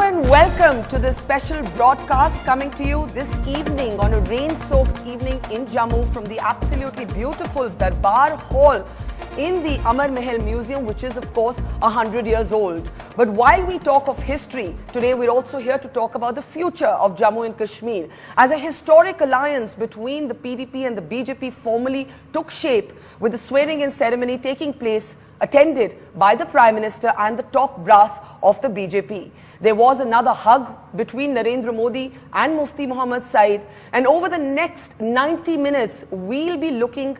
gentlemen, welcome to this special broadcast coming to you this evening on a rain-soaked evening in Jammu from the absolutely beautiful Darbar Hall in the Amar Mahal Museum, which is of course 100 years old. But while we talk of history, today we're also here to talk about the future of Jammu and Kashmir, as a historic alliance between the PDP and the BJP formally took shape, with the swearing-in ceremony taking place, attended by the Prime Minister and the top brass of the BJP. There was another hug between Narendra Modi and Mufti Muhammad Saeed, and over the next 90 minutes, we'll be looking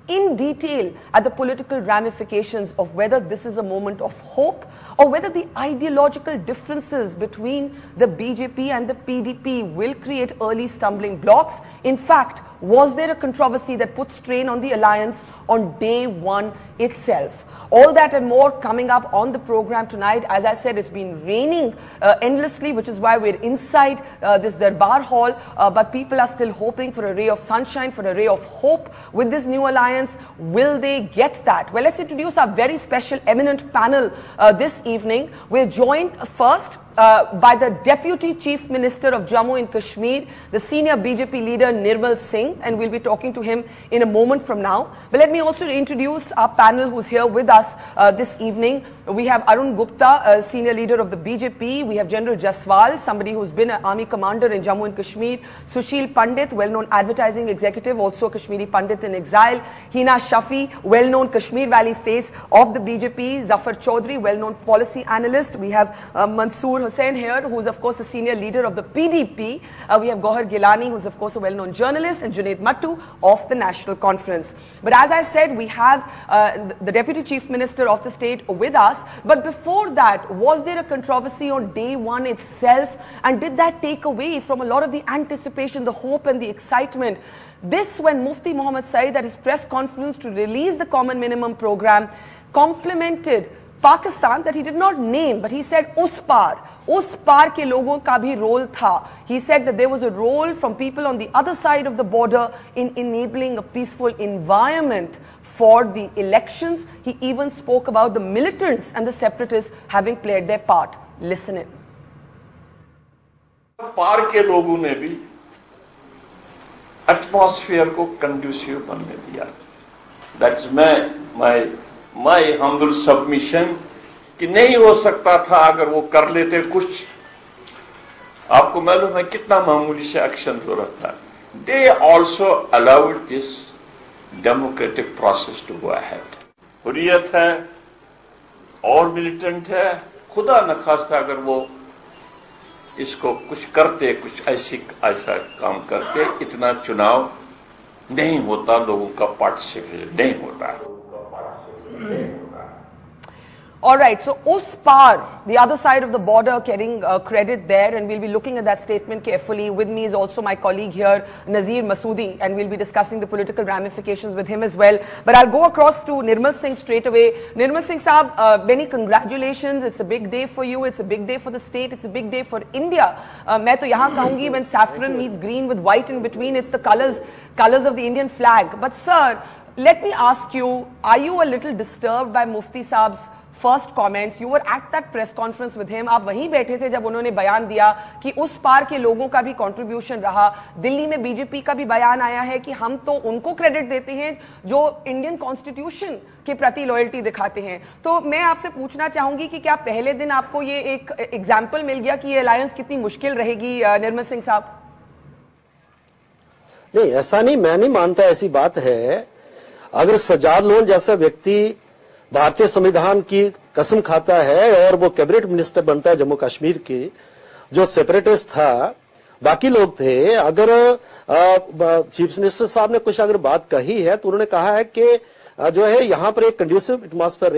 in detail at the political ramifications of whether this is a moment of hope or whether the ideological differences between the BJP and the PDP will create early stumbling blocks. In fact, was there a controversy that put strain on the alliance on day one itself? All that and more coming up on the program tonight. As I said, it's been raining endlessly, which is why we're inside this Darbar Hall. But people are still hoping for a ray of sunshine, for a ray of hope with this new alliance. Will they get that? Well, let's introduce our very special, eminent panel this evening. We're joined first by the Deputy Chief Minister of Jammu and Kashmir, the senior BJP leader Nirmal Singh, and we'll be talking to him in a moment from now. But let me also introduce our panel who's here with us this evening. We have Arun Gupta, senior leader of the BJP. We have General Jaswal, somebody who's been an army commander in Jammu and Kashmir. Sushil Pandit, well-known advertising executive, also Kashmiri Pandit in exile. Hina Shafi, well-known Kashmir Valley face of the BJP. Zafar Chaudhry, well-known policy analyst. We have Mansoor Hussain here, who's of course the senior leader of the PDP. We have Gohar Gilani, who's of course a well-known journalist, and Junaid Mattu of the National Conference. But as I said, we have the Deputy Chief Minister of the state with us. But before that, was there a controversy on day one itself? And did that take away from a lot of the anticipation, the hope and the excitement? This when Mufti Muhammad Saeed at his press conference to release the Common Minimum Program complimented Pakistan, that he did not name, but he said us par ke logon ka bhi role tha. He said that there was a role from people on the other side of the border in enabling a peaceful environment for the elections. He even spoke about the militants and the separatists having played their part. Listen in. पार के लोगों ने भी atmosphere को conducive बनने दिया. That's my humble submission कि नहीं हो सकता था अगर वो कर लेते कुछ. आपको मालूम है कितना मामूली से एक्शन जरूरत था. They also allowed this democratic process to go ahead. Hurriyat है और मिलिटेंट है. खुदा न खास्ता अगर वो इसको कुछ करते, कुछ ऐसा काम करते, इतना चुनाव नहीं होता, लोगों का पार्टिसिपेशन नहीं होता. All right, so us par, the other side of the border, getting credit there, and we'll be looking at that statement carefully. With me is also my colleague here, Nazir Masoodi, and we'll be discussing the political ramifications with him as well. But I'll go across to Nirmal Singh straight away. Nirmal Singh Saab, many congratulations. It's a big day for you. It's a big day for the state. It's a big day for India. मैं तो यहाँ कहूँगी, when saffron meets green with white in between, it's the colors of the Indian flag. But sir, let me ask you, are you a little disturbed by Mufti Saab's first comments? You were at that press conference with him. आप वहीं बैठे थे जब उन्होंने बयान दिया कि उस पार के लोगों का भी कंट्रीब्यूशन रहा. दिल्ली में बीजेपी का भी बयान आया है कि हम तो उनको क्रेडिट देते हैं जो इंडियन कॉन्स्टिट्यूशन के प्रति लॉयल्टी दिखाते हैं. तो मैं आपसे पूछना चाहूंगी कि क्या पहले दिन आपको ये एक एग्जाम्पल मिल गया कि ये अलायंस कितनी मुश्किल रहेगी? निर्मल सिंह साहब. नहीं, ऐसा नहीं, मैं नहीं मानता ऐसी बात है. अगर सजाद लोन जैसा व्यक्ति भारतीय संविधान की कसम खाता है और वो कैबिनेट मिनिस्टर बनता है जम्मू कश्मीर की, जो सेपरेटिस्ट था, बाकी लोग थे, अगर चीफ मिनिस्टर साहब ने कुछ अगर बात कही है तो उन्होंने कहा है कि जो है यहाँ पर एक कंड्यूसिव एटमॉस्फेयर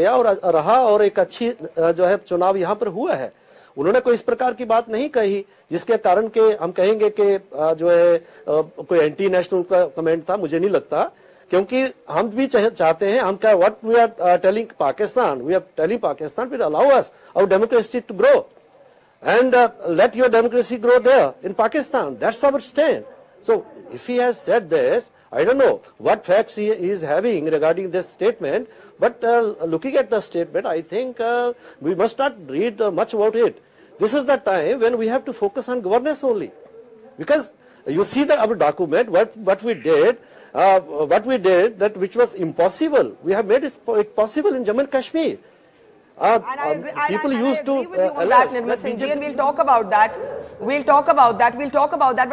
रहा और एक अच्छी जो है चुनाव यहाँ पर हुआ है. उन्होंने कोई इस प्रकार की बात नहीं कही जिसके कारण के हम कहेंगे कि जो है कोई एंटी नेशनल का कमेंट था. मुझे नहीं लगता, क्योंकि हम भी चाहते हैं, हम क्या what we are telling Pakistan, we are telling Pakistan will allow us our democracy to grow and let your democracy grow there in Pakistan. That's our stand. So if he has said this, I don't know what facts he is having regarding this statement, but looking at the statement, I think we must not read much about it. this is the time when we have to focus on governance only. Because you see that our document, what we did that which was impossible, we have made it possible in Jammu and Kashmir. People used to that, Nirmal Singh ji, and we'll talk about that. But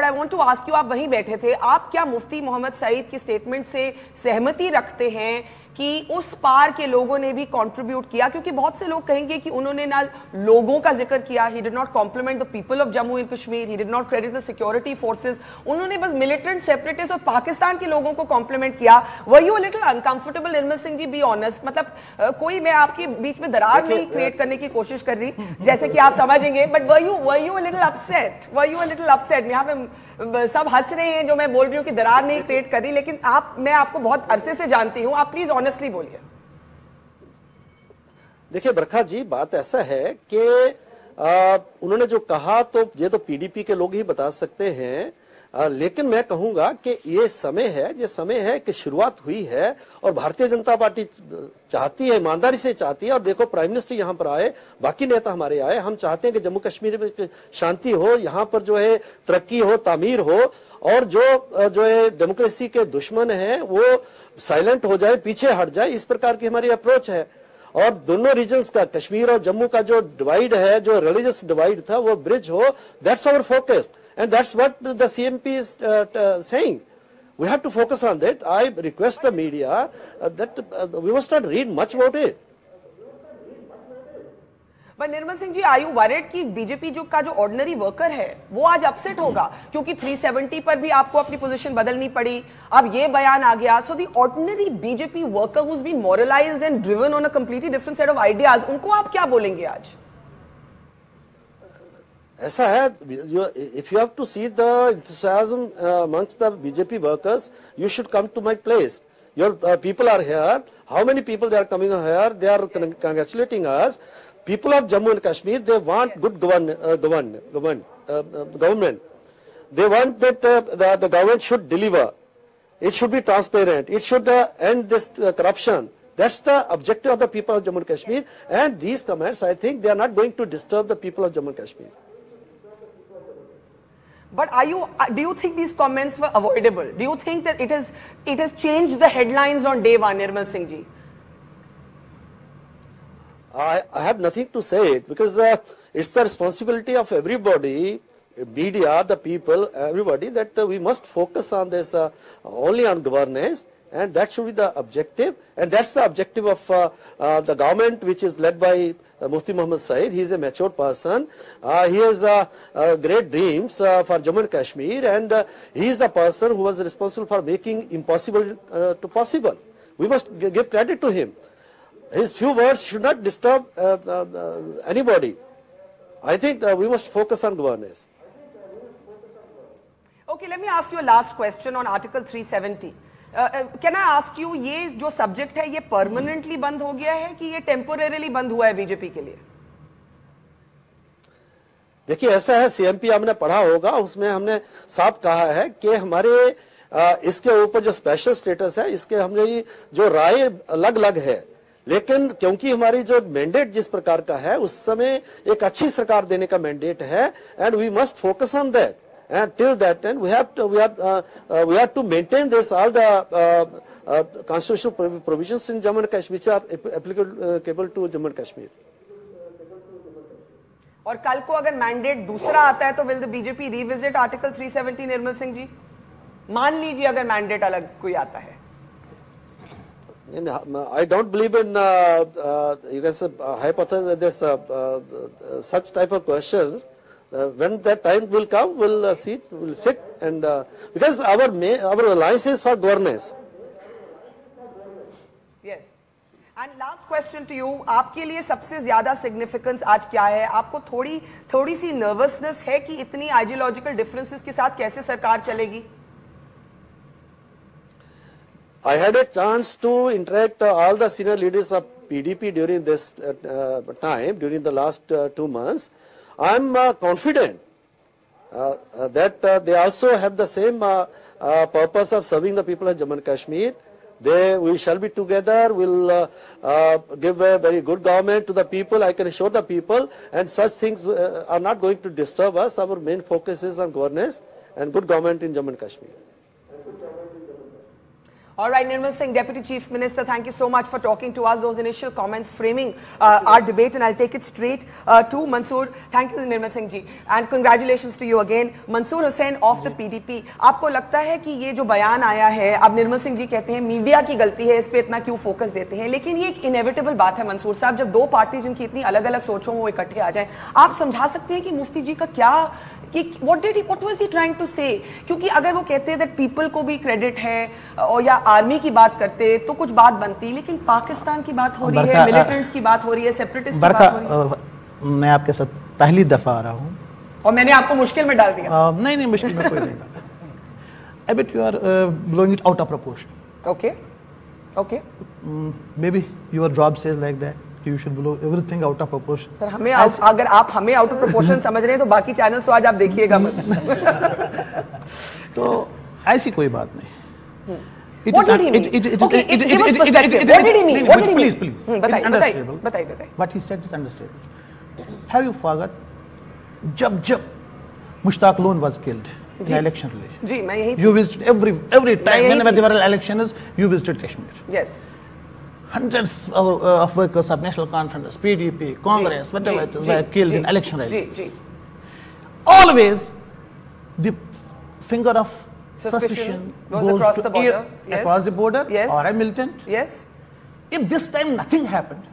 I want to ask you, आप वहीं बैठे थे, आप क्या मुफ्ती मोहम्मद सईद की statement से सहमति रखते हैं कि उस पार के लोगों ने भी कंट्रीब्यूट किया? क्योंकि बहुत से लोग कहेंगे कि उन्होंने ना लोगों का जिक्र किया, he did not compliment the people of Jammu and Kashmir, he did not credit the security forces, उन्होंने बस militant separatists और पाकिस्तान के लोगों को कॉम्प्लीमेंट किया. Were you a little uncomfortable, Nirmal Singh ji, be honest? मतलब कोई मैं आपके बीच में दरार नहीं क्रिएट करने की कोशिश कर रही, जैसे कि आप समझेंगे, but were you a little upset? यहाँ पे सब हंस रहे हैं जो मैं बोल रही हूँ कि दरार नहीं क्रिएट कर रही, लेकिन मैं आपको बहुत अरसे से जानती हूँ, आप प्लीज ऑनेस्टली बोलिए. देखिए बरखा जी, बात ऐसा है कि उन्होंने जो कहा तो ये तो पीडीपी के लोग ही बता सकते हैं, लेकिन मैं कहूंगा कि ये समय है कि शुरुआत हुई है और भारतीय जनता पार्टी चाहती है, ईमानदारी से चाहती है. और देखो प्राइम मिनिस्टर यहाँ पर आए, बाकी नेता हमारे आए, हम चाहते हैं कि जम्मू कश्मीर में शांति हो, यहाँ पर जो है तरक्की हो, तामीर हो, और जो है डेमोक्रेसी के दुश्मन है वो साइलेंट हो जाए, पीछे हट जाए. इस प्रकार की हमारी अप्रोच है. और दोनों रीजन्स का, कश्मीर और जम्मू का जो डिवाइड है, जो रिलीजियस डिवाइड था, वो ब्रिज हो. That's our focus. And that's what the CMP is saying. We have to focus on that. I request the media that we must not read much about it. But Nirmal Singh ji, are you worried कि BJP का जो ordinary worker है वो आज upset होगा क्योंकि 370 पर भी आपको अपनी पोजीशन बदलनी पड़ी, अब ये बयान आ गया. So the ordinary BJP worker who's been moralized and driven on a completely different set of ideas, उनको आप क्या बोलेंगे आज? ऐसा है, if you have to see the enthusiasm amongst the BJP workers, you should come to my place. Your people are here. How many people they are coming here? They are congratulating us. People of Jammu and Kashmir, they want good government. They want that the government should deliver. It should be transparent. It should end this corruption. That's the objective of the people of Jammu and Kashmir. And these comments, I think, they are not going to disturb the people of Jammu and Kashmir. But do you think these comments were avoidable? Do you think that it has changed the headlines on day one, Nirmal Singh ji? I have nothing to say it because it's the responsibility of everybody, media, the people, everybody, that we must focus on this only on governance, and that should be the objective. And that's the objective of the government, which is led by Mufti Mohammed Saeed. He is a mature person. He has great dreams for Jammu and Kashmir, and he is the person who was responsible for making impossible to possible. We must give credit to him. His few words should not disturb anybody. I think we must focus on governance. Okay, let me ask you a last question on Article 370. Can I ask you, ये जो subject है ये permanently बंद हो गया है कि ये टेम्पोरेरीली बंद हुआ है बीजेपी के लिए? देखिए ऐसा है, सीएमपी हमने पढ़ा होगा, उसमें हमने साफ कहा है कि हमारे इसके ऊपर जो स्पेशल स्टेटस है, इसके हमने जो राय अलग अलग है, लेकिन क्योंकि हमारी जो मैंडेट जिस प्रकार का है, उस समय एक अच्छी सरकार देने का मैंडेट है, and we must focus on that. And till that time, we have to maintain this all the constitutional provisions in Jammu and Kashmir which are applicable to Jammu and Kashmir. और कल को अगर mandate दूसरा आता है तो will the BJP revisit Article 370, Nirmal Singh ji? मान लीजिए अगर मैंडेट अलग कोई आता है. I don't believe in you can say hypothesis, such type of questions. When that time will come, we'll sit, and because our alliance is for governance. Yes. And last question to you, आपके लिए सबसे ज्यादा significance आज क्या है? आपको थोड़ी सी nervousness है कि इतनी आइडियोलॉजिकल डिफरेंसेस के साथ कैसे सरकार चलेगी? I had a chance to interact all the senior leaders of PDP during this time, during the last 2 months. I am confident that they also have the same purpose of serving the people of Jammu and Kashmir. we shall be together, we'll give a very good government to the people, I can assure the people, and such things are not going to disturb us. Our main focus is on governance and good government in Jammu and Kashmir. All right, Nirmal Singh, Deputy Chief Minister, thank you so much for talking to us. Those initial comments framing our debate, and I'll take it straight to Mansoor. Thank you, Nirmal Singh ji, and congratulations to you again. Mansoor Hussain of the PDP. आपको लगता है कि ये जो बयान आया है, अब निर्मल सिंह जी कहते हैं मीडिया की गलती है, इस पे इतना क्यों फोकस देते हैं, लेकिन ये एक इनएविटेबल बात है मंसूर साहब, जब दो पार्टी जिनकी इतनी अलग अलग सोच हो वो इकट्ठे आ जाएं, आप समझा सकते हैं कि मुफ्ती जी का क्या, कि what was he trying to say? क्योंकि अगर वो कहते हैं that people को भी क्रेडिट है और या आर्मी की बात करते तो कुछ बात बनती, लेकिन पाकिस्तान की बात हो रही है, मिलिटेंट्स की बात हो रही है, सेपरेटिस्ट की बात हो रही है। मैं आपके साथ पहली दफा आ रहा हूँ और मैंने आपको मुश्किल में डाल दिया। नहीं मुश्किल में कोई नहीं डाला। I bet you are blowing it out of proportion. Okay. Maybe your job says like that. You should blow everything out of proportion. Sir हमें अगर आप हमें आउट ऑफ प्रोपोर्शन समझ रहे हैं तो बाकी चैनल्स तो आज आप देखिएगा मत। तो ऐसी कोई बात नहीं। What did he mean? Okay, give us perspective. What did he mean? What did he mean? Please. बताइए। What he said is understandable. Have you forgot? जब Mushtaq Loan was killed in the election relation. जी मैं यही। You visited every time whenever there were elections, you visited Kashmir. Yes. Hundreds of workers of National Conference, PDP, Congress, whatever were killed in election rallies. Always, the finger of suspicion goes across the border. Across the border, yes. Or a militant. Yes. If this time nothing happened.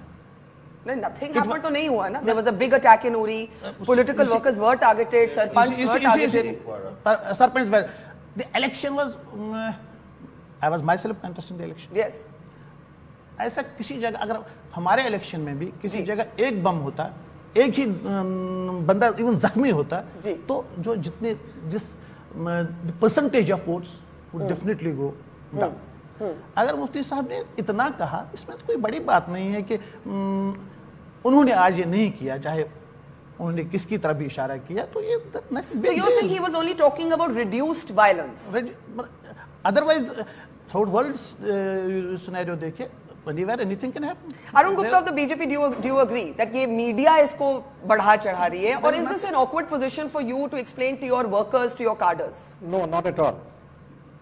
No, nothing happened. तो नहीं हुआ ना. There was a big attack in Uri. Political workers were targeted. Sarpanch were targeted. Sarpanch were. The election was. I was myself contesting the election. Yes. ऐसा किसी जगह अगर हमारे election में भी किसी जगह एक बम होता, एक ही बंदा इवन जख्मी होता, तो जो जिस percentage of votes would definitely go down. अगर मुफ्ती साहब ने इतना कहा, इसमें तो कोई बड़ी बात नहीं है कि उन्होंने आज ये नहीं किया, चाहे उन्होंने किसकी तरफ भी इशारा किया, तो ये So you're saying he was only talking about reduced violence? Otherwise, third world scenario देखिए, anywhere anything can happen. Arun Gupta of the BJP, do you agree that ये मीडिया इसको बढ़ा चढ़ा रही है, or is this an awkward position for you to explain to your workers, to your cadres? No, not at all.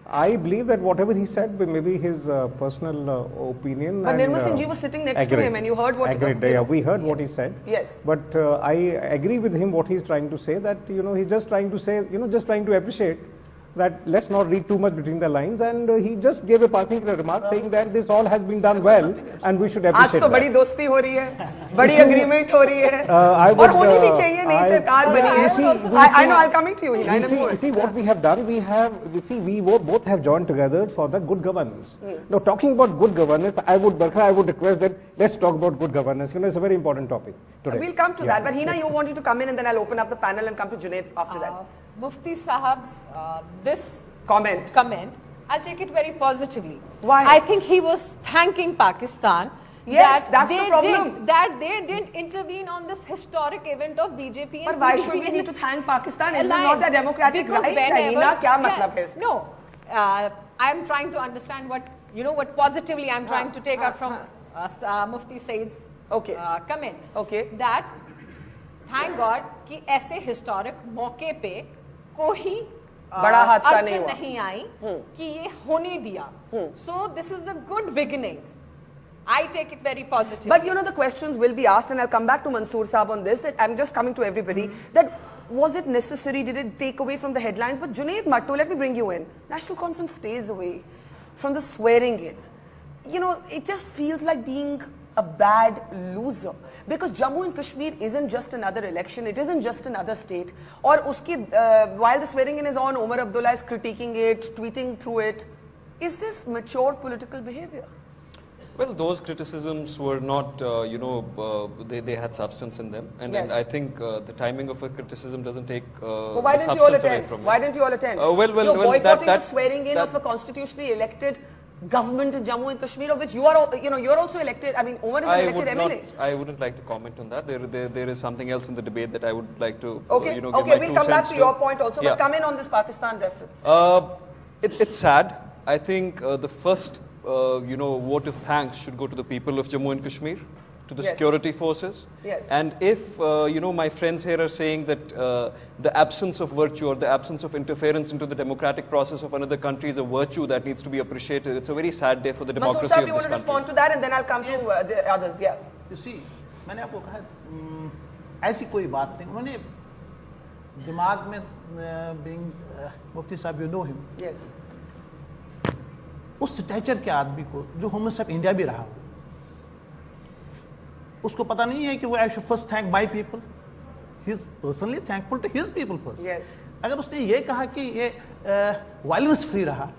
I believe that whatever he said may be his personal opinion. But Nirmal Singh ji was sitting next to him and you heard what he said. Yeah, we heard what he said. Yes. But I agree with him what he's trying to say, that, he's just trying to say, just trying to appreciate that let's not read too much between the lines, and he just gave a passing remark saying that this all has been done well and we should appreciate that. आज तो बड़ी दोस्ती हो रही है, बड़ी agreement हो रही है, और होनी भी चाहिए, नई सरकार बनी है। I know, I'm coming to you. See what we have done, we both have joined together for the good governance. Now talking about good governance, I would request that let's talk about good governance. It's a very important topic today. We'll come to that, but Hina, you wanted to come in and then I'll open up the panel and come to Junaid after that. Mufti Sahab's this comment, I'll take it very positively. Why? I think he was thanking Pakistan. Yes, that's the problem. That they didn't intervene on this historic event of BJP. But why should we need to thank Pakistan? Is this not a democratic right? No, I'm trying to understand what positively I'm trying to take out from Mufti Said's comment. Okay. That thank God कि ऐसे historic मौके पे कोई बड़ा हादसा नहीं आई कि ये होने दिया. So this is a good beginning. I take it very positive. But the questions will be asked, and I'll come back to Mansoor Saab on this. That I'm just coming to everybody. That was it necessary? Did it take away from the headlines? But Junaid Mattu, let me bring you in. National Conference stays away from the swearing in. It just feels like being a bad loser, because Jammu and Kashmir isn't just another election, it isn't just another state. Or while the swearing in is on, Omar Abdullah is critiquing it, tweeting through it. Is this mature political behavior? Well, those criticisms were not, they had substance in them, and I think the timing of a criticism doesn't take why didn't you all attend? Why didn't you all attend? You're boycotting the swearing in of a constitutionally elected government in Jammu and Kashmir, of which you are, you're also elected. I mean, Omar is an elected MLA. I wouldn't like to comment on that. There is something else in the debate that I would like to, okay, give my we'll come back to your point also, but come in on this Pakistan reference. It's sad. I think the first you know, vote of thanks should go to the people of Jammu and Kashmir, to the security forces. Yes. And if, you know, my friends here are saying that the absence of virtue or the absence of interference into the democratic process of another country is a virtue that needs to be appreciated, it's a very sad day for the democracy of this country. you want to respond to that and then I'll come to the others. Yeah. You see, मैंने आपको कहा ऐसी कोई बात नहीं, उन्होंने दिमाग में being मुफ्ती साहब, you know him. Yes. उस स्टैचर के आदमी को जो होम मिनिस्टर ऑफ इंडिया भी रहा, उसको पता नहीं है कि वो I should first thank my people, he is personally thankful to his people first. अगर उसने ये कहा कि ये वायलेंस फ्री रहा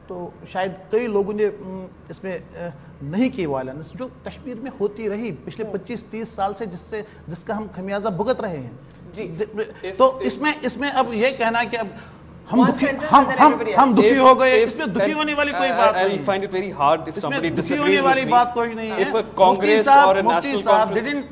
तो शायद कई लोगों ने इसमें नहीं की वायलेंस जो कश्मीर में होती रही पिछले 25-30 साल से, जिसका हम खमियाजा भुगत रहे हैं जी. तो इसमें अब ये कहना कि अब हम दुखी हो गए, इसमें दुखी होने वाली कोई बात नहीं. I find it very hard if somebody disagrees दुखी होने वाली बात कोई नहीं है. If a Congress or a national conference,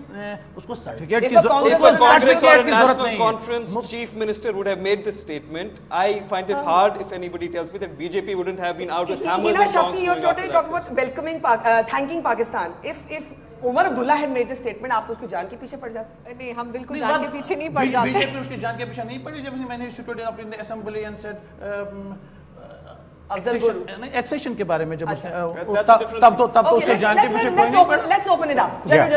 उसको सर्टिफिकेट की conference chief minister would have made this statement, I find it hard if anybody tells me that BJP wouldn't have been out with hammers and tongs. You're totally talking about welcoming, thanking Pakistan. If Omar Abdullah had made the statement, आप तो उसकी जान के पीछे पड़ जाते? नहीं, हम बिल्कुल जान के पीछे नहीं पड़ जाते. बीजेपी उसकी जान के पीछे नहीं पड़ी. जब मैंने stood up in the assembly and said accession के बारे में जब उसने तब तो उसकी जान के पीछे कोई नहीं पड़ा. Let's open it up. General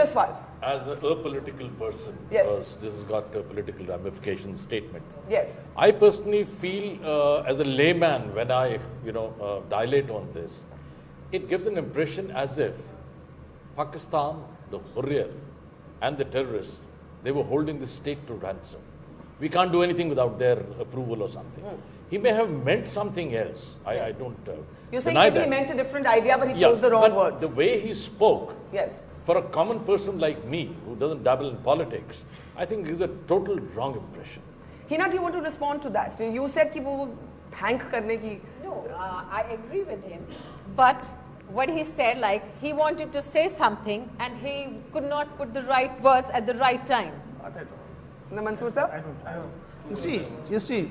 Jaswal. As a political person, because this has got a political ramification statement. Yes. I personally feel, as a layman, when I dilate on this, it gives an impression as if Pakistan, the Hurriyat and the terrorists, they were holding the state to ransom. We can't do anything without their approval or something. He may have meant something else. I don't You're saying that he meant a different idea, but he chose the wrong words. The way he spoke, yes, for a common person like me, who doesn't dabble in politics, I think is a total wrong impression. Hina, do you want to respond to that? You said that he thank karne ki. No, I agree with him. But what he said, like, he wanted to say something and he could not put the right words at the right time. Mansoor sir? I don't. You see,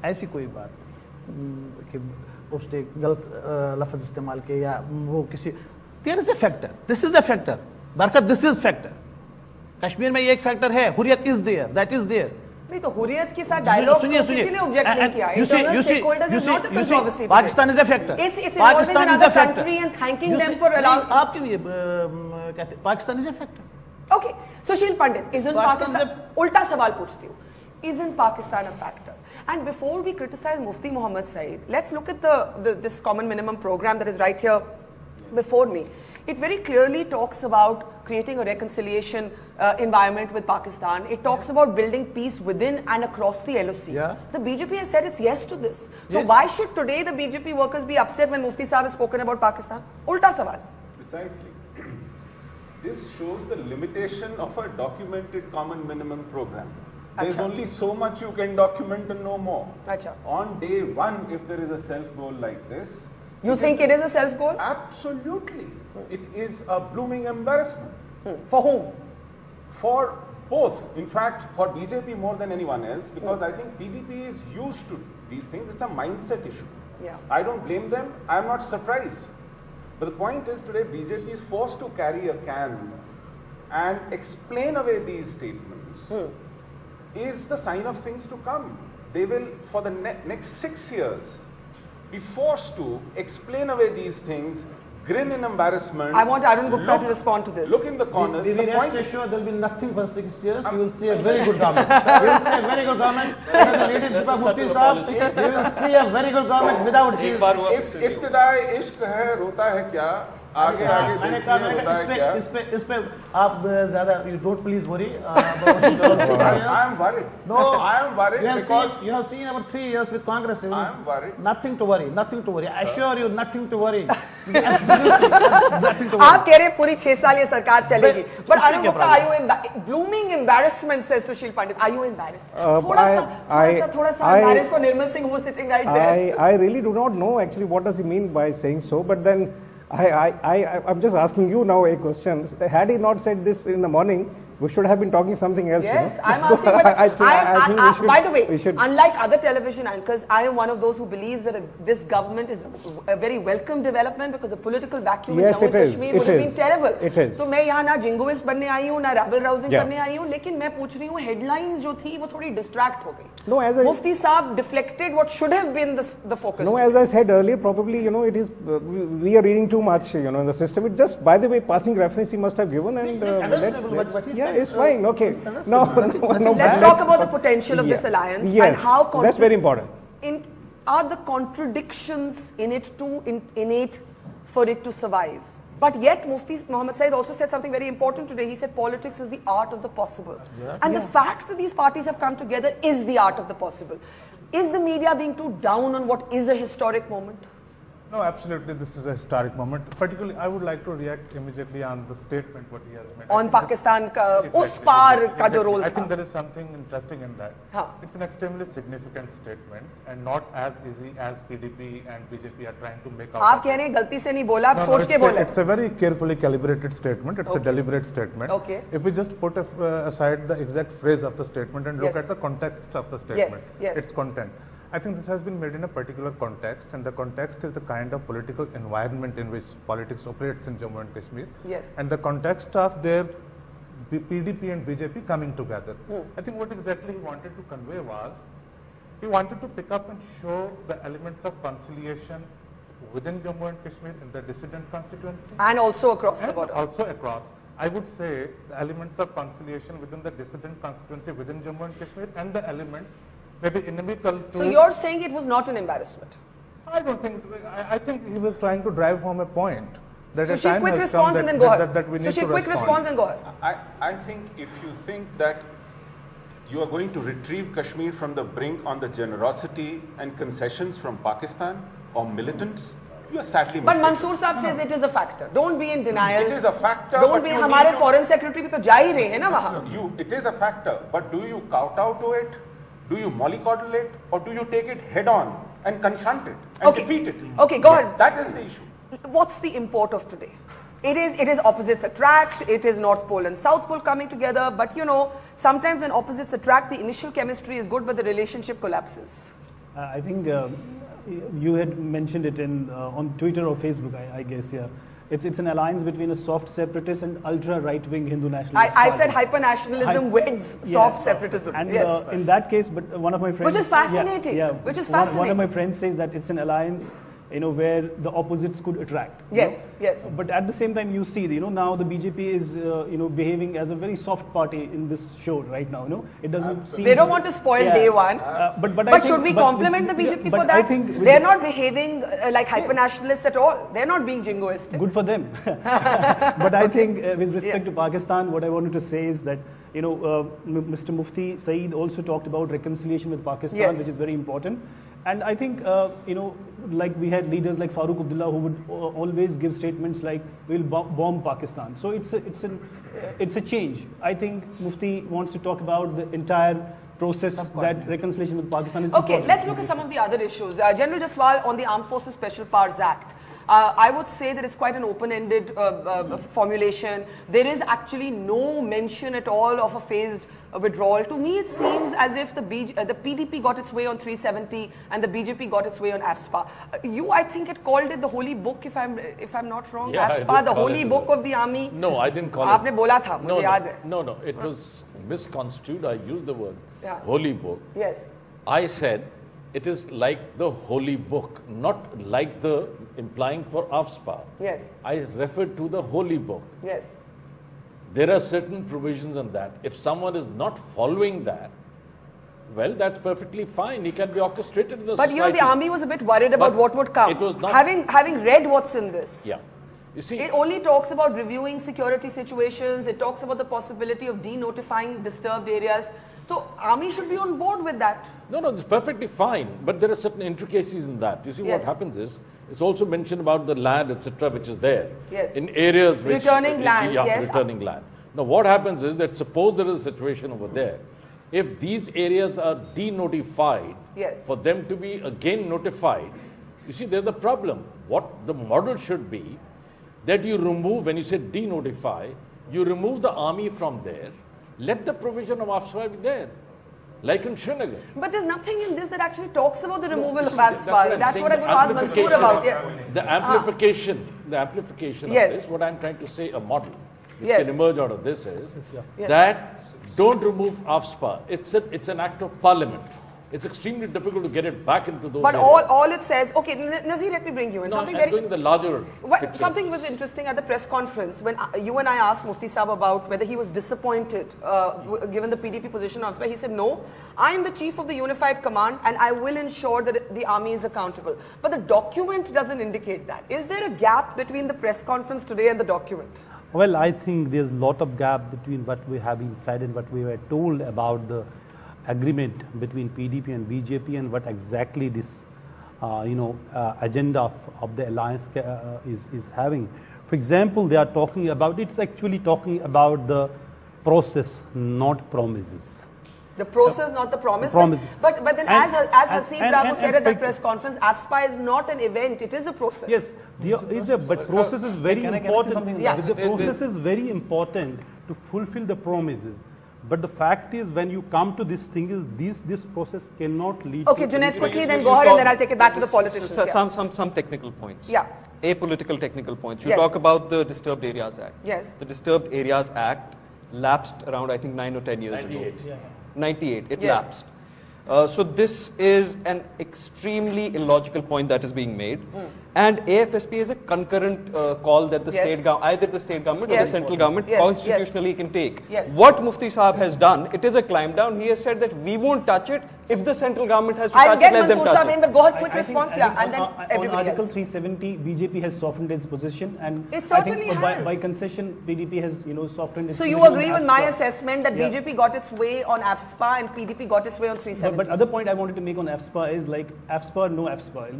ऐसी कोई बात नहीं कि उसने गलत लफ्ज़ इस्तेमाल किए या वो किसी. There is a factor. This is a factor. बरकत, this is factor. कश्मीर में ये एक फैक्टर है. Hurriyat is there. That is there. नहीं तो हुर्रियत के साथ डायलॉग किसी ने ऑब्जेक्ट नहीं किया. Pakistan is a factor. Pakistan is a factor and thanking them for allowing. आप क्यों ये कहते हैं Pakistan is a factor? Okay, Sushil Pandit, isn't Pakistan, उल्टा सवाल पूछती हूँ, isn't Pakistan a factor? And before we criticize Mufti Muhammad Saeed, let's look at this common minimum program that is right here before me. It very clearly talks about creating a reconciliation environment with Pakistan. It talks about building peace within and across the LOC. The BJP has said it's yes to this. So why should today the BJP workers be upset when Mufti Saab has spoken about Pakistan? Ulta sawal. Precisely. This shows the limitation of a documented common minimum program. There's only so much you can document and no more. On day one, if there is a self-goal like this. You think it is a self-goal? Absolutely. It is a blooming embarrassment. For whom? For both. In fact, for BJP more than anyone else, because I think PDP is used to these things. It's a mindset issue. I don't blame them. I'm not surprised. But the point is today BJP is forced to carry a can and explain away these statements. Is the sign of things to come. They will, for the next 6 years, be forced to explain away these things, grin in embarrassment. I want Arun Gupta to respond to this. Look in the corners. The point is sure there will be nothing for 6 years. You will see a very good government. You will see a very good government. Under the leadership of Mufti Saab, you will see a very good government without his. इब्तिदाई इश्क है, रोता है क्या? आगे आगे मैंने कहा इस पे आप ज्यादा you don't please worry. I am worried. No, I am worried because you have seen about 3 years with Congress. I am worried. Nothing to worry. Nothing to worry. I assure you, nothing to worry. Absolutely nothing to worry. आप कह रहे हैं पूरी 6 साल ये सरकार चलेगी. But Arun Gupta, are you blooming embarrassment, says Sushil Pandit. Are you embarrassed? थोड़ा सा embarrassed for Nirmal Singh who was sitting right there. I really do not know actually what does he mean by saying so, but then I'm just asking you now a question. Had he not said this in the morning, We should have been talking something else. Yes, you know? I'm asking. But I think we should, by the way, we should, unlike other television anchors, I am one of those who believes that this government is a very welcome development because the political vacuum in Jammu and Kashmir would have been terrible. It is. तो मैं यहाँ ना jingoist बनने आई हूँ, ना rabble rousing करने आई हूँ, लेकिन मैं पूछ रही हूँ headlines जो थी वो थोड़ी distract हो गई. No, as I, Mufti Saab deflected what should have been the focus. No, as I said earlier, probably you know it is we are reading too much, you know, in the system. It just, by the way, passing reference he must have given, and yeah, it's fine. Okay, no. Let's talk about the potential of this alliance and how that's very important. Are the contradictions in it too innate for it to survive? But yet, Mufti Muhammad Saeed also said something very important today. He said politics is the art of the possible. And the fact that these parties have come together is the art of the possible. Is the media being too down on what is a historic moment? No, absolutely, this is a historic moment. Particularly, I would like to react immediately on the statement what he has made. On Pakistan ka, us par ka jo role I think there is something interesting in that. It's an extremely significant statement and not as easy as PDP and BJP are trying to make out. आप कह रहे हैं गलती से नहीं बोला, आप सोच के बोले. It's a very carefully calibrated statement. It's a deliberate statement. Okay. If we just put aside the exact phrase of the statement and look at the context of the statement, its content. I think this has been made in a particular context, and the context is the kind of political environment in which politics operates in Jammu and Kashmir. Yes. And the context of their PDP and BJP coming together. I think what exactly he wanted to convey was, he wanted to pick up and show the elements of conciliation within Jammu and Kashmir in the dissident constituency. And also across the border. Also across. I would say the elements of conciliation within the dissident constituency within Jammu and Kashmir, and the elements maybe inimical to... So you're saying it was not an embarrassment? I don't think, I think he was trying to drive home a point. That so she quick response and then go ahead. So she quick response and go ahead. I think if you think that you are going to retrieve Kashmir from the brink on the generosity and concessions from Pakistan or militants, you are sadly mistaken. But Mansoor Saab says it is a factor. Don't be in denial. It is a factor. Don't be. हमारे foreign secretary भी तो जा ही रहे हैं ना वहाँ. It is a factor, but do you kowtow to it? Do you mollycoddle it, or do you take it head on and confront it and defeat it? Okay, go ahead. That is the issue. What's the import of today? It is opposites attract, it is North Pole and South Pole coming together, but you know, sometimes when opposites attract, the initial chemistry is good, but the relationship collapses. I think you had mentioned it on Twitter or Facebook, I guess, yeah. It's an alliance between a soft separatist and ultra right-wing Hindu nationalist. I said hyper-nationalism weds soft separatism. And in that case, but one of my friends... Which is fascinating. Which is fascinating. One of my friends says that it's an alliance, you know, where the opposites could attract. Yes, yes. But at the same time, you see, you know, now the BJP is, you know, behaving as a very soft party in this show right now. You know, it doesn't seem. They don't want to spoil day one. But should we compliment the BJP for that? I think they're not behaving like hyper-nationalists at all. They're not being jingoistic. Good for them. But I think, with respect to Pakistan, what I wanted to say is that, you know, Mr. Mufti Saeed also talked about reconciliation with Pakistan, which is very important. And I think, you know, like we had leaders like Farooq Abdullah who would always give statements like, we'll bomb Pakistan. So it's a change. I think Mufti wants to talk about the entire process that reconciliation with Pakistan is important. Okay, let's look at some of the other issues. General Jaswal on the Armed Forces Special Powers Act. I would say that it's quite an open-ended formulation. There is actually no mention at all of a phased withdrawal. To me, it seems as if the PDP got its way on 370 and the BJP got its way on AFSPA. I think it called it the holy book, if I'm not wrong. Yeah, AFSPA, the holy book of the army. No, I didn't call it. आपने बोला था, मुझे याद है. No, it was misconstrued. I used the word holy book. Yes. I said it is like the holy book, not like the implying for AFSPA. Yes. I referred to the holy book. Yes. There are certain provisions in that. If someone is not following that, well, that's perfectly fine. He can be orchestrated in the society. But you know, the army was a bit worried about what would come. It was not having read what's in this. Yeah. You see, it only talks about reviewing security situations. It talks about the possibility of denotifying disturbed areas. So army should be on board with that. No, it's perfectly fine. But there are certain intricacies in that. You see, what happens is, it's also mentioned about the land, etc., which is there. Yes. In areas which... Returning land, yes. Returning land. Now, what happens is that suppose there is a situation over there. If these areas are denotified, for them to be again notified, you see, there's a problem. What the model should be, that you remove, when you say denotify, you remove the army from there, let the provision of AFSPA be there, like in Srinagar. But there's nothing in this that actually talks about the removal of AFSPA. That's what I'm going to ask Mansoor about. The amplification of this, what I'm trying to say, a model which can emerge out of this is that don't remove AFSPA. It's an act of parliament. It's extremely difficult to get it back into those But areas. all it says, okay, Nazir, let me bring you in. No, something I'm doing the larger picture. Something was interesting at the press conference when you and I asked Mufti Saab about whether he was disappointed given the PDP position on AFSPA. He said, no, I am the chief of the unified command and I will ensure that the army is accountable. But the document doesn't indicate that. Is there a gap between the press conference today and the document? Well, I think there's a lot of gap between what we have been fed and what we were told about the agreement between PDP and BJP and what exactly this, agenda of the alliance is having. For example, they are talking about, it's actually talking about the process, not promises. The process, not the promise. But then as Haseeb Prabhu said at the press conference, AFSPA is not an event, it is a process. Yes, but process is very important. The process is very important to fulfill the promises. But the fact is, when you come to this thing, is this process cannot lead. Okay, Junaid, quickly, then go ahead, and then I'll take it back to the politicians. Some technical points. Yeah. Apolitical technical points. You talk about the Disturbed Areas Act. Yes. The Disturbed Areas Act lapsed around, I think, 9 or 10 years ago. 98. It lapsed. So this is an extremely illogical point that is being made. And AFSP is a concurrent call that the state government, either the state government or the central government constitutionally can take. What Mufti Saab has done, it is a climb down. He has said that we won't touch it. If the central government has to touch it, let them touch it. But go ahead, quick response, and then everybody on Article else. 370, BJP has softened its position, and It certainly I think has. by concession, PDP has softened its So position. you agree with on my AFSPA. assessment that BJP got its way on AFSPA and PDP got its way on 370? But other point I wanted to make on AFSPA is like AFSPA, no AFSPA.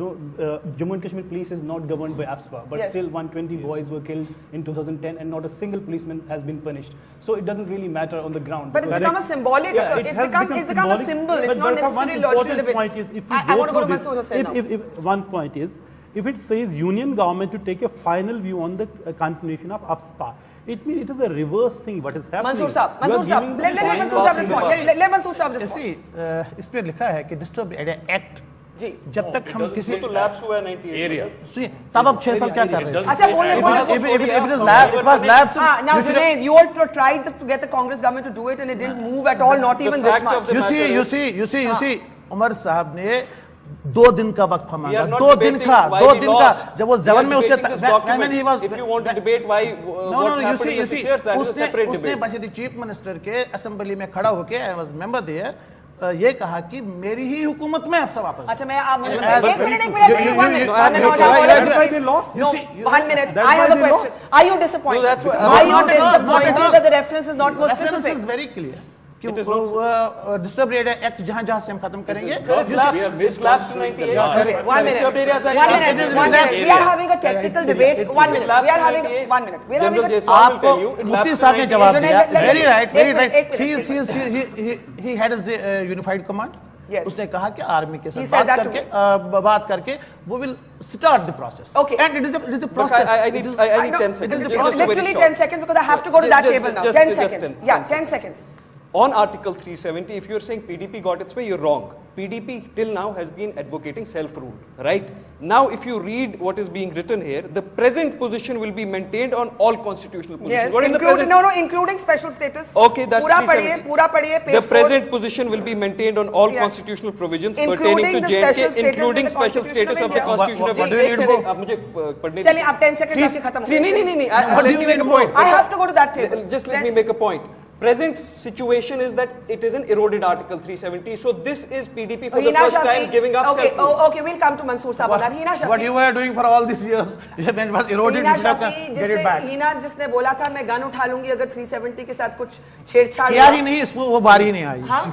Jammu and Kashmir police is not governed by AFSPA, but still 120 boys were killed in 2010 and not a single policeman has been punished. So it doesn't really matter on the ground. But it's become a symbolic, it's become a symbol, it's not necessarily logical. Point is, if we I want to go to this, Mansoor Hussain now. one point is, if it says union government to take a final view on the continuation of AFSPA, it means it is a reverse thing. What is happening? Mansoor Saab, let Mansoor Saab respond. Let Mansoor Saab respond. See, इसमें लिखा है कि Disturbed Area Act जब तक हम किसी तो lapse हुआ है 98 सुनिए तब अब 6 साल क्या कर रहे हैं? अच्छा बोले it was lapsed. Now Junaid, you all tried to get the Congress government to do it and it didn't move at all, not even this much. You see, Umar साहब ने 2 दिन का वक्त मांगा, 2 दिन का जब वो जवन में उससे if you want to debate why what happened in the 6 years, that is a separate debate. उसने बशीदी चीफ मिनिस्टर के असेंबली में खड़ा होके आई वाज मेंबर देयर ये कहा कि मेरी ही हुकूमत में आपसे वापस अच्छा मैं आप एक minute I have a question. Are you disappointed? Are you disappointed that the reference is not more specific? Reference is very clear. Disturbed Area Act जहाँ से हम खत्म करेंगे. One minute. We are having a technical debate. 1 minute. We are having 1 minute. We are having a. आपको मुफ्ती साहब ने जवाब दिया. Very right. He had his unified command. उसने कहा कि आर्मी के साथ बात करके वो will start the process. Okay. And it is a process. I need 10 seconds. Literally 10 seconds because I have to go to that table now. 10 seconds. Yeah, 10 seconds. On Article 370, if you're saying PDP got its way, you're wrong. PDP till now has been advocating self-rule, right? Now, if you read what is being written here, the present position will be maintained on all constitutional positions. Yes, including special status. Okay, that's 370. Page the present position will be maintained on all constitutional provisions pertaining to JNK, including special status of the Constitution of India. चलिए आप 10 seconds में खत्म. Let me make a point. I have to go to that table. Just let me make a point. Present situation is that it is an eroded Article 370. So this is PDP for the first time giving up self-rule. Okay, we'll come to Mansoor Saab. What you were doing for all these years, when it was eroded, you should have get it back. हीना जिसने बोला था मैं gun उठा लूंगी अगर 370 के साथ कुछ छेड़छाड़ किया ही नहीं, इसको वो बारी नहीं आई. हाँ?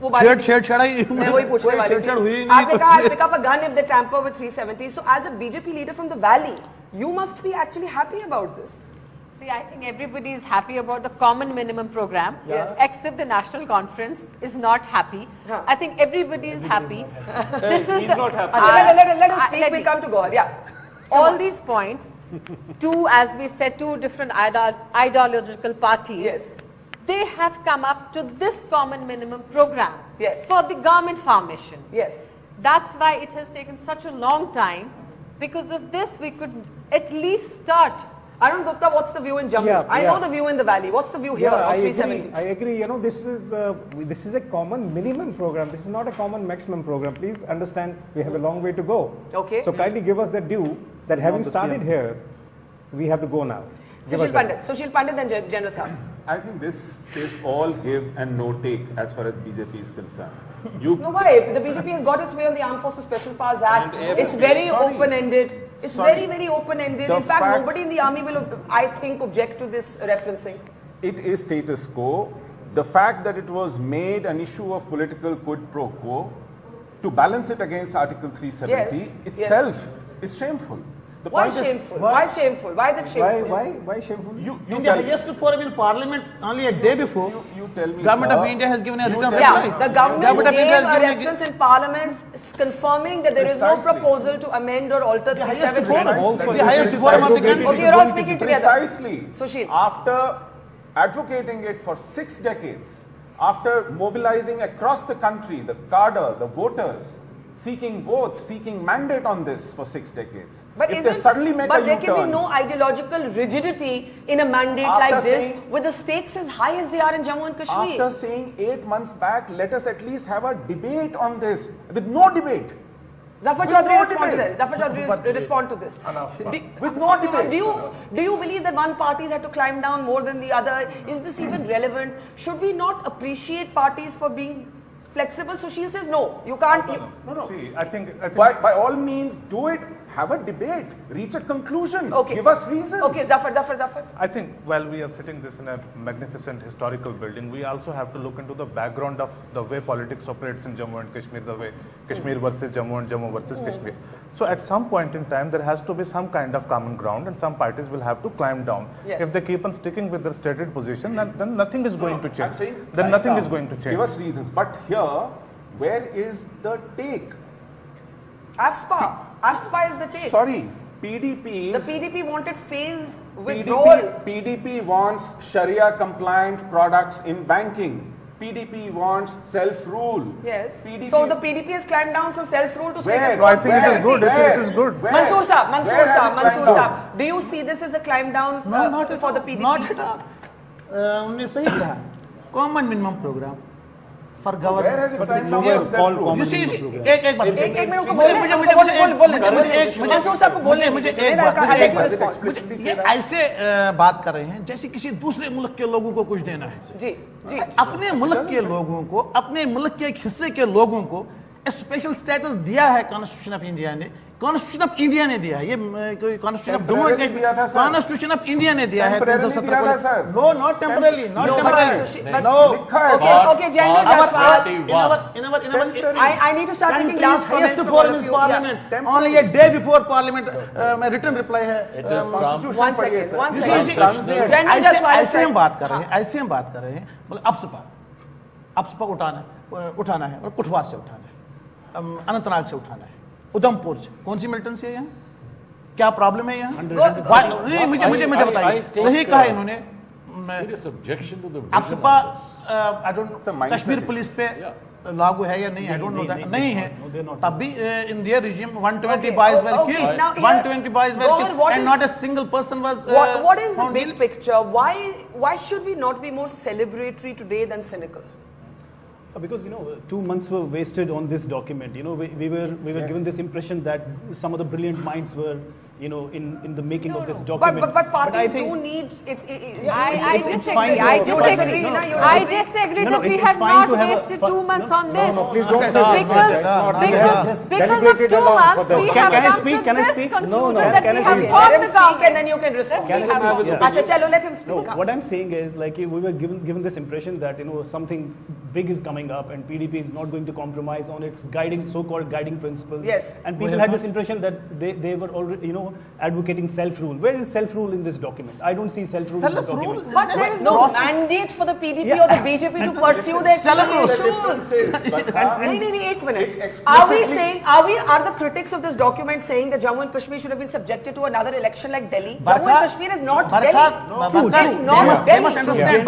वो बारी छेड़छाड़ ही मैं वही पूछने वाली थी. आपने कहा I'll pick up a gun if they tamper with 370. So as a BJP leader from the valley, you must be actually happy about this. See, I think everybody is happy about the common minimum program, except the National Conference is not happy. I think everybody is happy. This is not happy. Let us speak. We come to God. Yeah. All these points, as we said, 2 different ideological parties they have come up to this common minimum program for the government formation. Yes. That's why it has taken such a long time. Because of this, we could at least start. Arun Gupta, what's the view in Jammu? I know the view in the valley. What's the view here on 370? I agree. You know, this is a common minimum program. This is not a common maximum program. Please understand, we have a long way to go. Okay. So kindly give us the due that having started here, we have to go now. Sushil Pandit and General Saab. I think this is all give and no take as far as BJP is concerned. No, why? The BJP has got its way on the Armed Forces Special Powers Act. It's very open-ended. It's very, very open-ended. In fact, nobody in the army will, I think, object to this referencing. It is status quo. The fact that it was made an issue of political quid pro quo to balance it against Article 370 itself is shameful. Why shameful? Why shameful? Why is it shameful? Why shameful? In the highest forum in Parliament, only a day before, you tell me, Government of India has given a written reply. Yeah, the government gave a reference in Parliament confirming that there is no proposal to amend or alter 370. The highest forum of the country. Okay, you're all speaking together. Precisely. Sushil. After advocating it for 6 decades, after mobilizing across the country, the cadre, the voters, seeking votes, seeking mandate on this for 6 decades. But if they suddenly make a U-turn, there can be no ideological rigidity in a mandate like this with the stakes as high as they are in Jammu and Kashmir. After saying 8 months back, let us at least have a debate on this, with no debate. Zafar Chaudhary respond to this. Zafar Chaudhary respond to this. With no debate. Do you believe that one party has had to climb down more than the other? Is this even relevant? Should we not appreciate parties for being flexible? Sushil says no, you can't. No. See, I think by all means, do it. Have a debate. Reach a conclusion. Okay. Give us reasons. Okay, Zafar. I think while we are sitting this in a magnificent historical building, we also have to look into the background of the way politics operates in Jammu and Kashmir, the way Kashmir versus Jammu and Jammu versus Kashmir. So at some point in time, there has to be some kind of common ground and some parties will have to climb down. Yes. If they keep on sticking with their stated position, then nothing is going to change. Then nothing is going to change. Give us reasons. But here, where is the take? AFSPA is the take. Sorry, PDP. The PDP wanted phased withdrawal. PDP wants Sharia compliant products in banking. PDP wants self-rule. Yes. PDP. So the PDP has climbed down from self-rule to status quo. I think it is good. It is good. Mansoor Saab, do you see this as a climb down for the PDP? Not at all. उन्होंने सही कहा. Common minimum program for governance. You see, एक minute ये ऐसे बात कर रहे हैं जैसे किसी दूसरे मुल्क के लोगों को कुछ देना है. जी. अपने मुल्क के लोगों को, अपने मुल्क के एक हिस्से के लोगों को स्पेशल स्टेटस दिया है कॉन्स्टिट्यूशन ऑफ इंडिया ने. कॉन्स्टिट्यूशन ऑफ इंडिया ने दिया है. ये constitution of Jammu and Kashmir constitution of India ने दिया है 370 को. No, not temporary. No. Okay, General Jaswal. I need to start taking last comments from all of you. Parliament. Only a day before Parliament, my written reply है. One second. General Jaswal. ऐसे हम बात कर रहे हैं. मतलब AFSPA उठाना है और कुठवा से उठाना है, अनंतनाग से उठाना है, उधमपुर से. कौन सी मिलिटेंसी है यहाँ? क्या प्रॉब्लम है यहाँ? मुझे बताइए. सही कहा इन्होंने. AFSPA कश्मीर पुलिस पे लागू है या नहीं? I don't know that. नहीं है. तब भी in their regime 120 boys were killed. 120 boys were killed and not a single person was. What is the big picture? Why should we not be more celebratory today than cynical? Because 2 months were wasted on this document. We were given this impression that some of the brilliant minds were in the making of this document. But parties do need. I disagree. I disagree that we have not wasted 2 months on this. No, please don't say because of 2 months we have come to this conclusion that we have fought the government. And then you can respond. Let him speak. What I'm saying is, we were given this impression that something big is coming up and PDP is not going to compromise on its so-called guiding principles. Yes. And people had this impression that they were already advocating self-rule. Where is self-rule in this document? I don't see self-rule in this document. But there is no mandate for the PDP or the BJP to pursue their issues. One minute. Are the critics of this document saying that Jammu and Kashmir should have been subjected to another election like Delhi? Jammu and Kashmir is not Delhi. It's not Delhi. They must understand.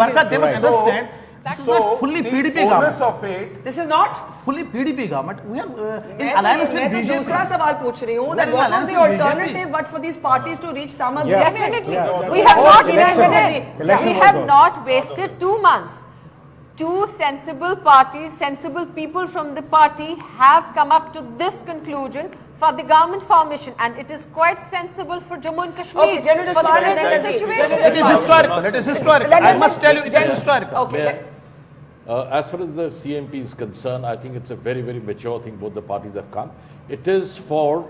This is not fully PDP government. This is not fully PDP government. We are in alliance with BJP. दूसरा सवाल पूछ रही हूँ that what was the alternative but for these parties to reach some agreement? Definitely. We have not wasted 2 months. Two sensible parties, sensible people from the party have come up to this conclusion for the government formation, and it is quite sensible for Jammu and Kashmir. Okay, General Deswani, it is historical. It is historical. I must tell you, it is historical. Okay. As far as the CMP is concerned, I think it's a very, very mature thing both the parties have come. It is for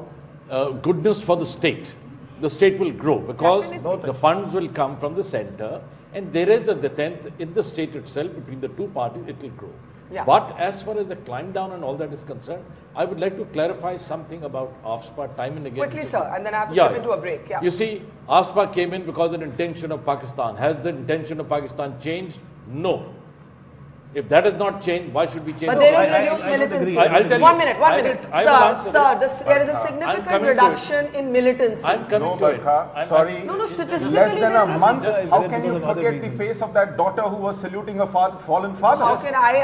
goodness for the state. The state will grow because the funds will come from the center, and there is a detent in the state itself between the two parties, it will grow. Yeah. But as far as the climb down and all that is concerned, I would like to clarify something about AFSPA time and again. Quickly, sir, and then I have to step into a break. You see, AFSPA came in because of the intention of Pakistan. Has the intention of Pakistan changed? No. If that has not changed, why should we change? But there is reduced militancy. I'll tell you. One minute. Sir, there is a significant reduction in militancy. I'm coming to it. Sorry. No, statistically. Less than a month. How can you forget the face of that daughter who was saluting a fallen father? How can I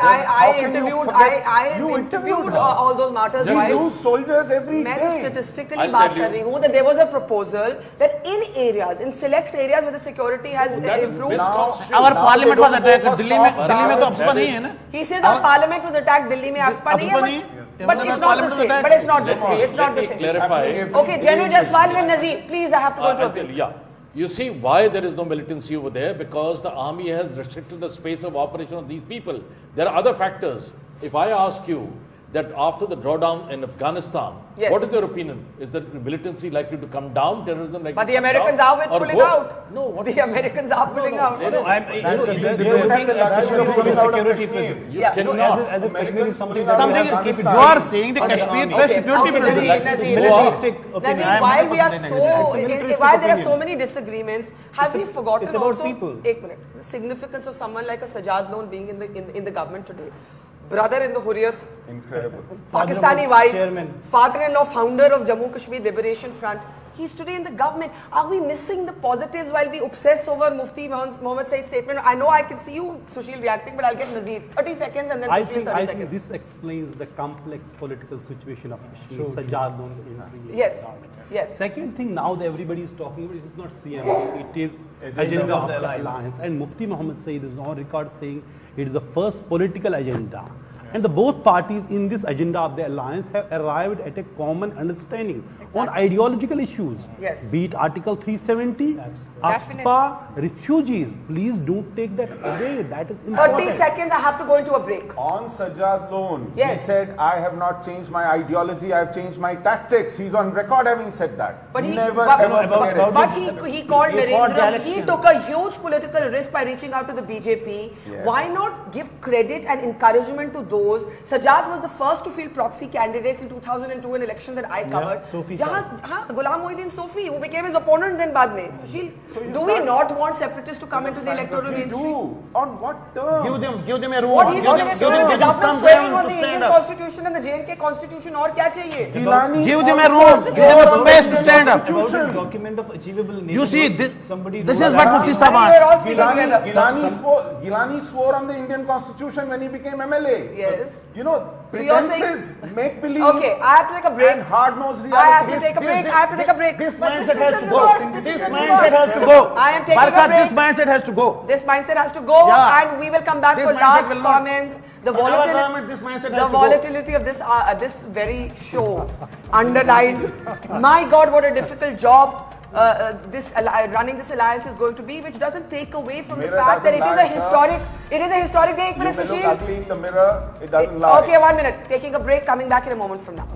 interviewed all those martyrs' wives. Just use soldiers every day. मैं statistically बात कर रही हूँ that there was a proposal that in areas, in select areas where the security has improved. Our parliament was attacked. Delhi में तो AFSPA नहीं है ना? He says our parliament was attacked. Delhi में AFSPA नहीं है, but it's not the same. But it's not the same. It's not the same. Okay, General Jaswal and Nazir, please, I have to go to a break. Yeah. You see why there is no militancy over there? Because the army has restricted the space of operation of these people. There are other factors. If I ask you that after the drawdown in Afghanistan, what is your opinion? Is the militancy likely to come down? Terrorism likely but to the come Americans down? are pulling out. No, what the Americans are pulling out. Security prison. You cannot. As if Kashmir is something you are saying the Kashmir press security prison. While there are so many disagreements, have we forgotten also the significance of someone like a Sajjad Lone being in the government today? Brother in the Hurriyat, incredible. Pakistani wife, father-in-law, founder of Jammu Kashmir Liberation Front. He's today in the government. Are we missing the positives while we obsess over Mufti Mohammad Saeed's statement? I know I can see you, Sushil, reacting, but I'll get Nazir. 30 seconds and then Sushil, 30 seconds. I think this explains the complex political situation of Kashmir. Sajjad Lone's entry. Yes. Yes. Second thing, now that everybody is talking about, it is not CMP, it is agenda of the alliance. And Mufti Mohammad Saeed is on record saying it is the first political agenda. And both parties in this agenda of the alliance have arrived at a common understanding on ideological issues. Yes. Be it Article 370, AFSPA, refugees. Please don't take that away. That is important. 30 seconds, I have to go into a break. On Sajjad Lone, he said, I have not changed my ideology, I have changed my tactics. He's on record having said that. But he never ever forget it. But he called Narendra, he took a huge political risk by reaching out to the BJP. Yes. Why not give credit and encouragement to those? Sajjad was the first to field proxy candidates in 2002, an election that I covered. Ghulam Mohiuddin Sofi, who became his opponent then baad mein. Sushil, do we not want separatists to come into the electoral mainstream? On what terms? Give them a rule. What he thought is swearing on the Indian constitution and the JNK constitution or kya chahiye? Give them a rule. Give them a space to stand up. Document of achievable You see, this is what Mufti Sahab asked. Gilani swore on the Indian constitution when he became MLA. Yes. You know, pretenses, make believe. Okay, I have to take a break. And hard-nosed reality. I have to take a break. I have to take a break. This mindset has to go. This mindset has to go. I am taking a break. This mindset has to go. This mindset has to go, and we will come back for last comments. The volatility of this very show underlines. My God, what a difficult job. Running this alliance is going to be, which doesn't take away from the fact that it is a historic day. You may look ugly in the mirror, it doesn't lie. Okay, 1 minute. Taking a break, coming back in a moment from now.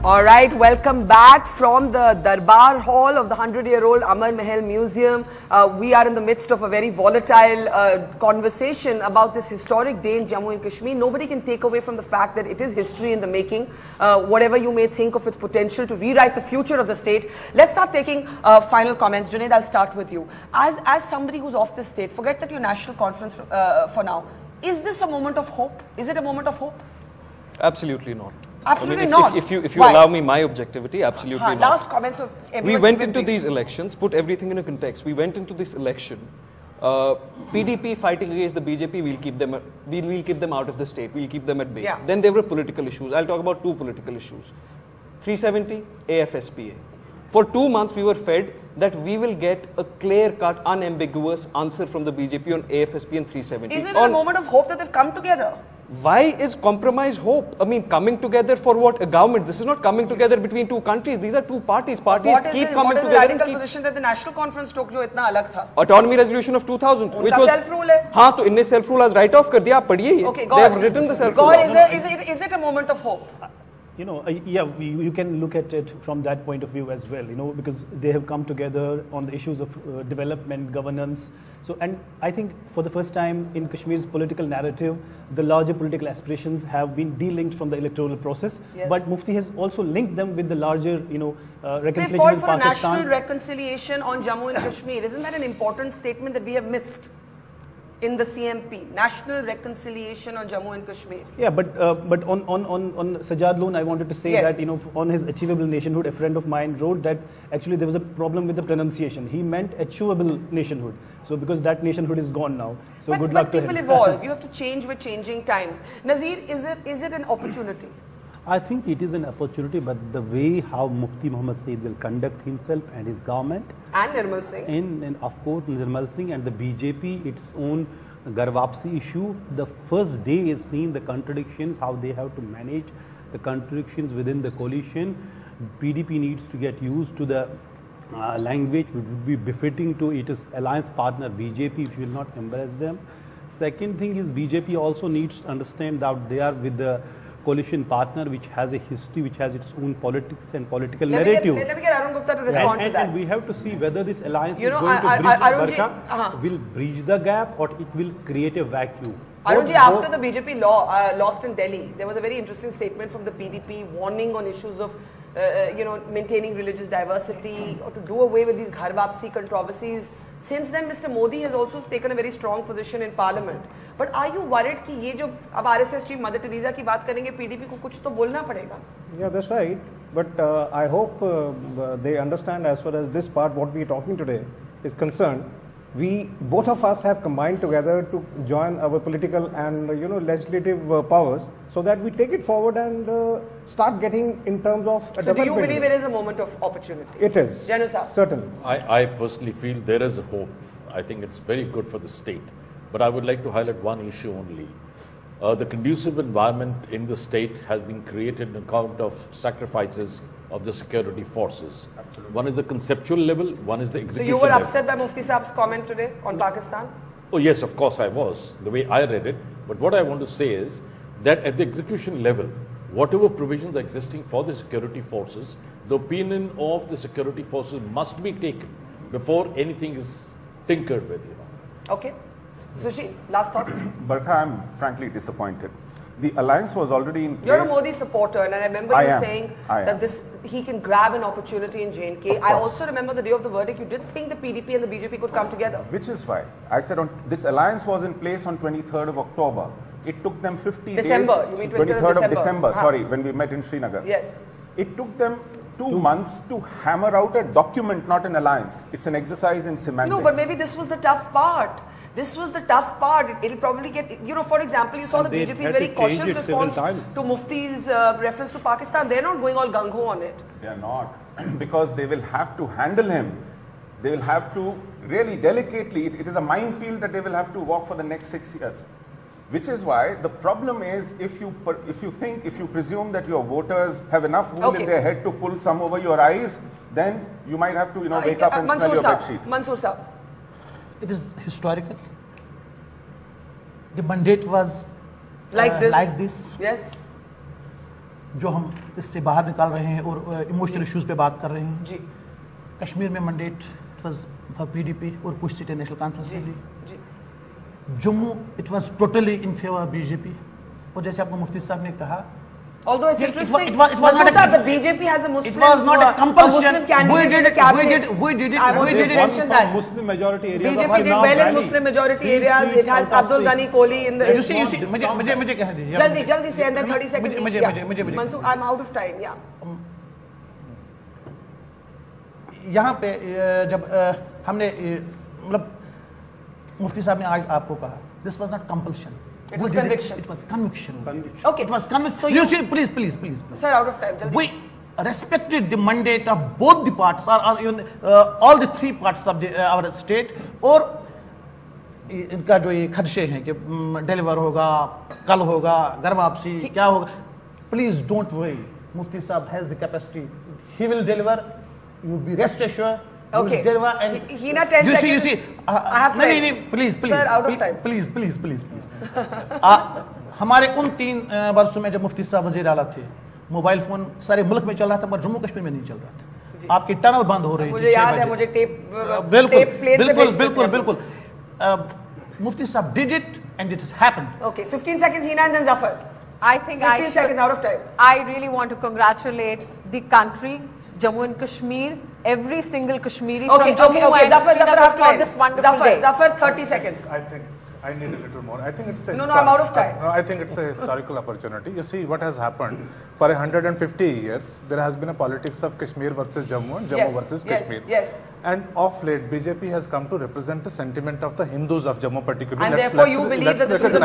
All right, welcome back from the Darbar Hall of the 100-year-old Amar Mahal Museum. We are in the midst of a very volatile conversation about this historic day in Jammu and Kashmir. Nobody can take away from the fact that it is history in the making. Whatever you may think of its potential to rewrite the future of the state. Let's start taking final comments. Junaid, I'll start with you. As somebody who's off the state, forget that your national conference for now. Is this a moment of hope? Is it a moment of hope? Absolutely not. Absolutely I mean, not. If you allow me my objectivity, absolutely not. Last comments of we went into these elections, put everything in a context. We went into this election. PDP fighting against the BJP, we'll keep them out of the state. We'll keep them at bay. Yeah. Then there were political issues. I'll talk about two political issues. 370, AFSPA. For 2 months, we were fed that we will get a clear-cut, unambiguous answer from the BJP on AFSP and 370. Is it a moment of hope that they've come together? Why is compromise hope? I mean, coming together for what? A government. This is not coming together between two countries. These are two parties. Parties keep coming together. What is the radical position that the National Conference took जो इतना अलग था? Autonomy resolution of 2000, which was self-rule है. हाँ, तो इनने self-rule as write-off कर दिया. आप पढ़िए ये. Okay, they have written the self-rule. Is it a moment of hope? You know, yeah, you can look at it from that point of view as well, you know, because they have come together on the issues of development, governance. So, and I think for the first time in Kashmir's political narrative, the larger political aspirations have been de-linked from the electoral process. Yes. But Mufti has also linked them with the larger, you know, reconciliation they called with for Pakistan. national reconciliation on Jammu and Kashmir. Isn't that an important statement that we have missed? In the CMP, national reconciliation on Jammu and Kashmir. Yeah, but on Sajad Loon, I wanted to say that, you know, on his achievable nationhood, a friend of mine wrote that actually there was a problem with the pronunciation. He meant achievable nationhood. So because that nationhood is gone now. So good luck to him. But people evolve. You have to change with changing times. Nazir, is it an opportunity? I think it is an opportunity, but the way how Mufti Muhammad Saeed will conduct himself and his government. And Nirmal Singh. And of course Nirmal Singh and the BJP, its own Garwapsi issue. The first day is seen the contradictions, how they have to manage the contradictions within the coalition. PDP needs to get used to the language which would be befitting to its alliance partner BJP if you will not embrace them. Second thing is BJP also needs to understand that they are with the coalition partner which has a history, which has its own politics and political narrative. Let me get Arun Gupta to respond to that. And we have to see whether this alliance you is know, going to will bridge the gap or it will create a vacuum. Arunji, after the BJP lost in Delhi, there was a very interesting statement from the PDP warning on issues of you know, maintaining religious diversity or to do away with these Ghar Wapsi controversies. Since then, Mr. Modi has also taken a very strong position in Parliament. But are you worried कि ये जो अब RSS chief Mother Teresa की बात करेंगे, PDP को कुछ तो बोलना पड़ेगा? Yeah, that's right. But I hope they understand as far as this part, what we are talking today is concerned. We, both of us have combined together to join our political and, you know, legislative powers so that we take it forward and start getting in terms of So do you believe it is a moment of opportunity? It is. General Saab. Certainly. I personally feel there is a hope. I think it's very good for the state. But I would like to highlight one issue only. The conducive environment in the state has been created on account of sacrifices of the security forces. Absolutely. One is the conceptual level, one is the execution level. So you were upset by Mufti Saab's comment today on Pakistan? Oh yes, of course I was, the way I read it. But what I want to say is that at the execution level, whatever provisions are existing for the security forces, the opinion of the security forces must be taken before anything is tinkered with. You know. Okay. Sushi, last thoughts? Barkha, I'm frankly disappointed. The alliance was already in place. You're a Modi supporter, and I remember you saying that he can grab an opportunity in J&K. I also remember the day of the verdict, you did think the PDP and the BJP could come together. Which is why I said this alliance was in place on 23rd of October. It took them 50 December. days. You mean 23rd of December, sorry, when we met in Srinagar. Yes. It took them 2 months to hammer out a document, not an alliance. It's an exercise in semantics. No, but maybe this was the tough part. This was the tough part. It'll probably get, you know, for example, you saw the BJP's very cautious response to Mufti's reference to Pakistan. They're not going all gung-ho on it. They're not. Because they will have to handle him. They will have to really delicately, it is a minefield that they will have to walk for the next 6 years. Which is why the problem is if you presume that your voters have enough wool in their head to pull some over your eyes, then you might have to, you know, wake up and smell your bedsheet. Mansoor Saab. It is historical. The mandate was like this. Yes. जो हम इससे बाहर निकाल रहे हैं और emotional issues पे बात कर रहे हैं जी। कश्मीर में मैंडेट वाज फॉर पीडीपी और कुछ सीटें नेशनल कॉन्फ्रेंस में दी। Jammu it was totally in favour BJP, और जैसे आपको मुफ्ती साहब ने कहा, although it's interesting, it was not a, the BJP has a Muslim, it was not a compulsion. We did it. Mention that Muslim majority areas. BJP did well in Muslim majority areas. It has Abdul Ghani Kohli in the. You see, मुझे कह दीजिए. जल्दी say and then 30 seconds. मुझे. Mansoor, I'm out of time. Yeah. यहाँ पे जब हमने मतलब मुफ्ती साहब ने आज आपको कहा, this was not compulsion. It was conviction. It was conviction. Okay. It was conviction. So you see, please. Sir, out of time. We respected the mandate of both the parts, or even all the three parts of our state. और इनका जो ये खदशे हैं कि deliver होगा, कल होगा, घर वापसी क्या होगा, please don't worry. Mufti Saab has the capacity. He will deliver. You be rest assured. Okay. Deliver and he not 10 seconds. You see. I have to. No, please. Sir, out of time. Please. हमारे उन 3 वर्षों में जब मुफ्ती साहब वज़ीर आला थे, mobile phone सारे मुल्क में चल रहा था, पर जम्मू कश्मीर में नहीं चल रहा था। आपकी टनल बंद हो रही थी। मुझे याद है, मुझे टेप बिल्कुल मुफ्ती साहब did it and it has happened. Okay, 15 seconds Hina and then Zafar. I think 15 seconds out of time. I really want to congratulate the country, Jammu and Kashmir, every single Kashmiri from Jammu and Srinagar for this wonderful day. Zafar, 30 seconds. I think I need a little more. I think it's no, I'm out of time. I think it's a historical opportunity. You see what has happened for 150 years. There has been a politics of Kashmir versus Jammu and Jammu versus Kashmir. Yes. And of late, BJP has come to represent the sentiment of the Hindus of Jammu particularly. And therefore you believe that this is a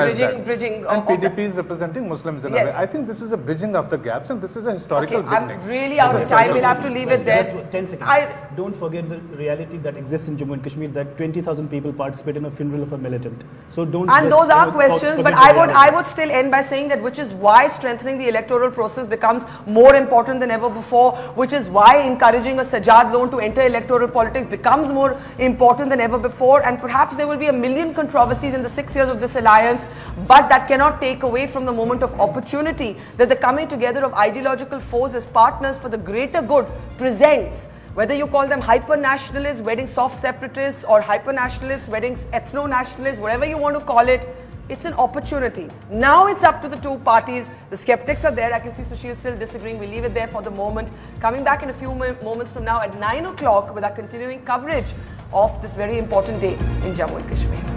bridging and PDP is representing Muslims in a way. I think this is a bridging of the gaps and this is a historical beginning. I'm really out of time. We'll have to leave it there. Just 10 seconds. Don't forget the reality that exists in Jammu and Kashmir, that 20,000 people participate in a funeral of a militant. So don't. And those are questions, but I would still end by saying that which is why strengthening the electoral process becomes more important than ever before, which is why encouraging a Sajjad loan to enter electoral politics becomes more important than ever before, and perhaps there will be a million controversies in the 6 years of this alliance, but that cannot take away from the moment of opportunity that the coming together of ideological foes as partners for the greater good presents. Whether you call them hyper-nationalists, wedding soft separatists, or hyper-nationalists, wedding ethno-nationalists, whatever you want to call it, it's an opportunity. Now it's up to the two parties. The skeptics are there. I can see Sushil still disagreeing. We'll leave it there for the moment. Coming back in a few moments from now at 9 o'clock with our continuing coverage of this very important day in Jammu and Kashmir.